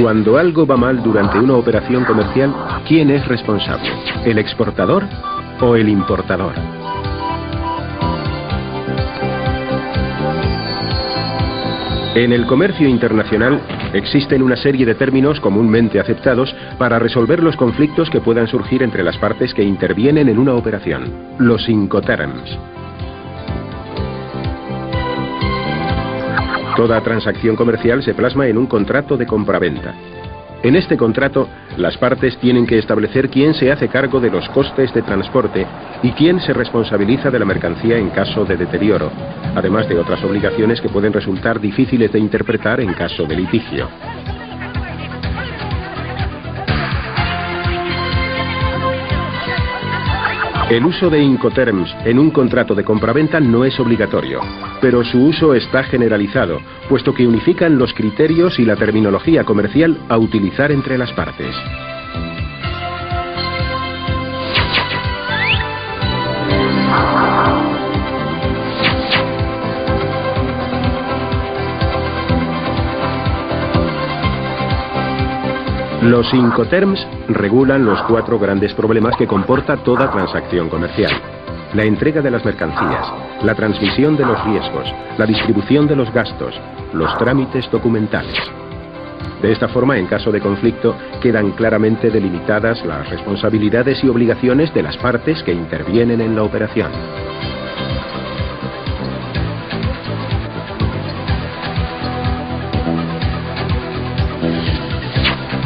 Cuando algo va mal durante una operación comercial, ¿quién es responsable? ¿El exportador o el importador? En el comercio internacional existen una serie de términos comúnmente aceptados para resolver los conflictos que puedan surgir entre las partes que intervienen en una operación, los Incoterms. Toda transacción comercial se plasma en un contrato de compraventa. En este contrato, las partes tienen que establecer quién se hace cargo de los costes de transporte y quién se responsabiliza de la mercancía en caso de deterioro, además de otras obligaciones que pueden resultar difíciles de interpretar en caso de litigio. El uso de Incoterms en un contrato de compraventa no es obligatorio, pero su uso está generalizado, puesto que unifican los criterios y la terminología comercial a utilizar entre las partes. Los Incoterms regulan los 4 grandes problemas que comporta toda transacción comercial: la entrega de las mercancías, la transmisión de los riesgos, la distribución de los gastos, los trámites documentales. De esta forma, en caso de conflicto, quedan claramente delimitadas las responsabilidades y obligaciones de las partes que intervienen en la operación.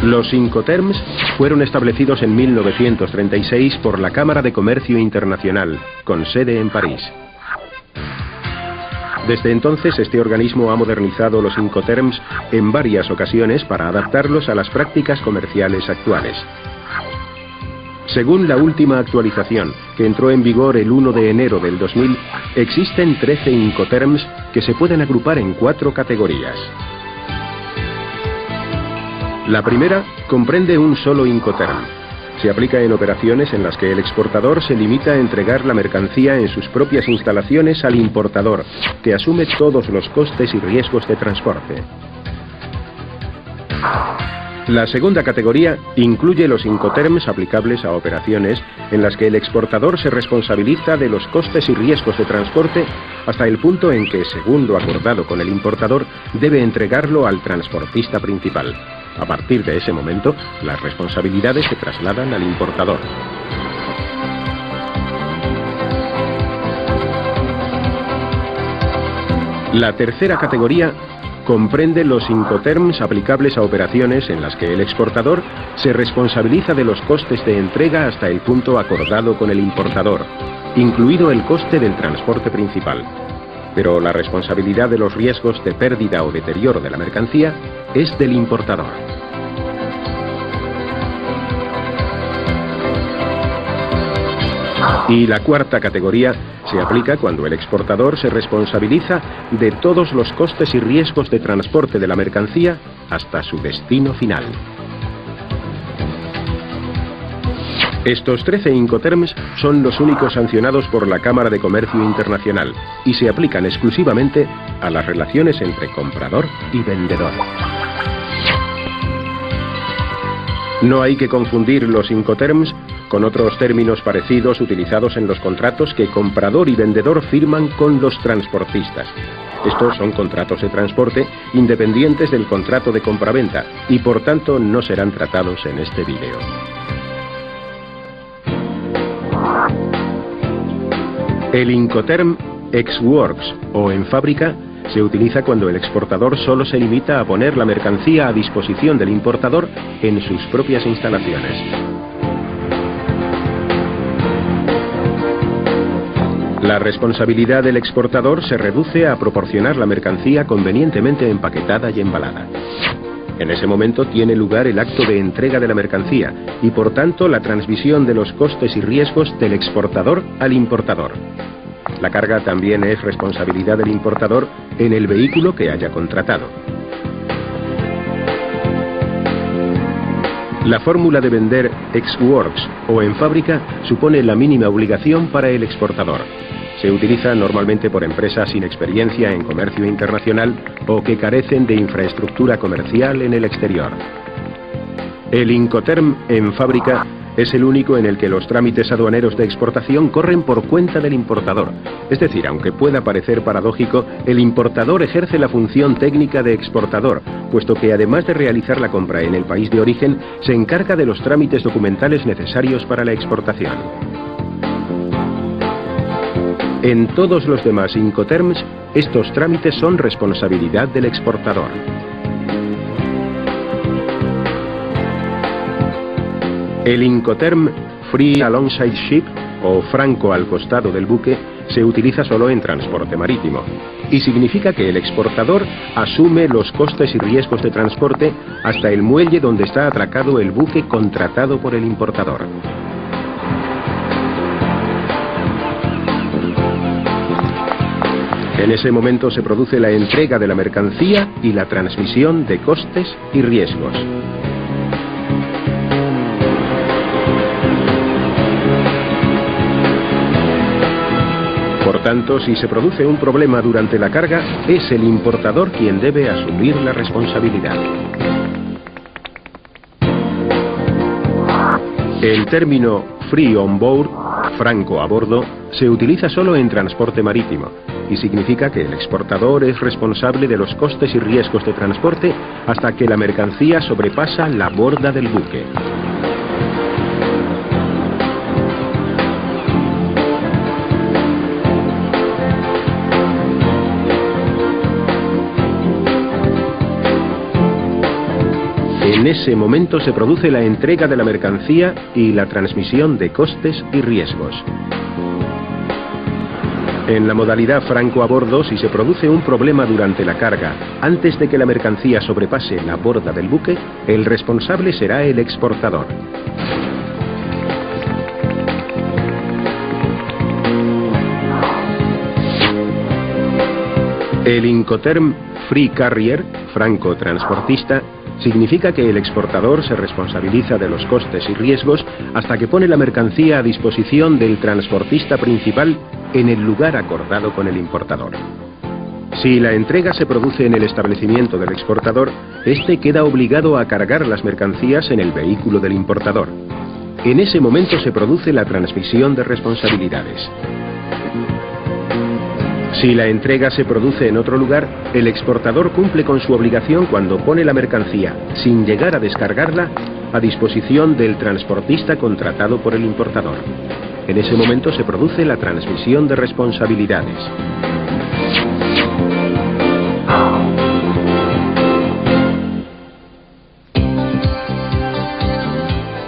Los Incoterms fueron establecidos en 1936 por la Cámara de Comercio Internacional, con sede en París. Desde entonces, este organismo ha modernizado los Incoterms en varias ocasiones para adaptarlos a las prácticas comerciales actuales. Según la última actualización, que entró en vigor el 1 de enero del 2000, existen 13 Incoterms que se pueden agrupar en 4 categorías. La primera comprende un solo Incoterm. Se aplica en operaciones en las que el exportador se limita a entregar la mercancía en sus propias instalaciones al importador, que asume todos los costes y riesgos de transporte. La segunda categoría incluye los Incoterms aplicables a operaciones en las que el exportador se responsabiliza de los costes y riesgos de transporte hasta el punto en que, según lo acordado con el importador, debe entregarlo al transportista principal. A partir de ese momento, las responsabilidades se trasladan al importador. La tercera categoría comprende los Incoterms aplicables a operaciones en las que el exportador se responsabiliza de los costes de entrega hasta el punto acordado con el importador, incluido el coste del transporte principal. Pero la responsabilidad de los riesgos de pérdida o deterioro de la mercancía es del importador. Y la cuarta categoría se aplica cuando el exportador se responsabiliza de todos los costes y riesgos de transporte de la mercancía hasta su destino final. Estos 13 Incoterms son los únicos sancionados por la Cámara de Comercio Internacional y se aplican exclusivamente a las relaciones entre comprador y vendedor. No hay que confundir los Incoterms con otros términos parecidos utilizados en los contratos que comprador y vendedor firman con los transportistas. Estos son contratos de transporte independientes del contrato de compraventa y por tanto no serán tratados en este vídeo. El Incoterm ex works o en fábrica se utiliza cuando el exportador solo se limita a poner la mercancía a disposición del importador en sus propias instalaciones. La responsabilidad del exportador se reduce a proporcionar la mercancía convenientemente empaquetada y embalada. En ese momento tiene lugar el acto de entrega de la mercancía y por tanto la transmisión de los costes y riesgos del exportador al importador. La carga también es responsabilidad del importador en el vehículo que haya contratado. La fórmula de vender ex works o en fábrica supone la mínima obligación para el exportador. Se utiliza normalmente por empresas sin experiencia en comercio internacional o que carecen de infraestructura comercial en el exterior. El Incoterm en fábrica es el único en el que los trámites aduaneros de exportación corren por cuenta del importador. Es decir, aunque pueda parecer paradójico, el importador ejerce la función técnica de exportador, puesto que además de realizar la compra en el país de origen, se encarga de los trámites documentales necesarios para la exportación. En todos los demás Incoterms, estos trámites son responsabilidad del exportador. El Incoterm Free Alongside Ship, o franco al costado del buque, se utiliza solo en transporte marítimo, y significa que el exportador asume los costes y riesgos de transporte hasta el muelle donde está atracado el buque contratado por el importador. En ese momento se produce la entrega de la mercancía y la transmisión de costes y riesgos. Por tanto, si se produce un problema durante la carga, es el importador quien debe asumir la responsabilidad. El término free on board, franco a bordo, se utiliza solo en transporte marítimo y significa que el exportador es responsable de los costes y riesgos de transporte hasta que la mercancía sobrepasa la borda del buque. En ese momento se produce la entrega de la mercancía y la transmisión de costes y riesgos. En la modalidad franco a bordo, si se produce un problema durante la carga, antes de que la mercancía sobrepase la borda del buque, el responsable será el exportador. El Incoterm Free Carrier, franco transportista, significa que el exportador se responsabiliza de los costes y riesgos hasta que pone la mercancía a disposición del transportista principal en el lugar acordado con el importador. Si la entrega se produce en el establecimiento del exportador, este queda obligado a cargar las mercancías en el vehículo del importador. En ese momento se produce la transmisión de responsabilidades. Si la entrega se produce en otro lugar, el exportador cumple con su obligación cuando pone la mercancía, sin llegar a descargarla, a disposición del transportista contratado por el importador. En ese momento se produce la transmisión de responsabilidades.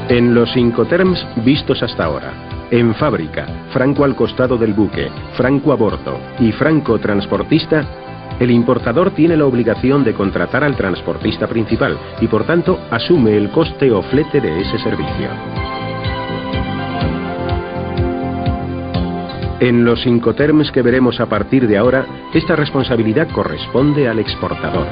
En los Incoterms vistos hasta ahora, en fábrica, franco al costado del buque, franco a bordo y franco transportista, el importador tiene la obligación de contratar al transportista principal y por tanto asume el coste o flete de ese servicio. En los Incoterms que veremos a partir de ahora, esta responsabilidad corresponde al exportador.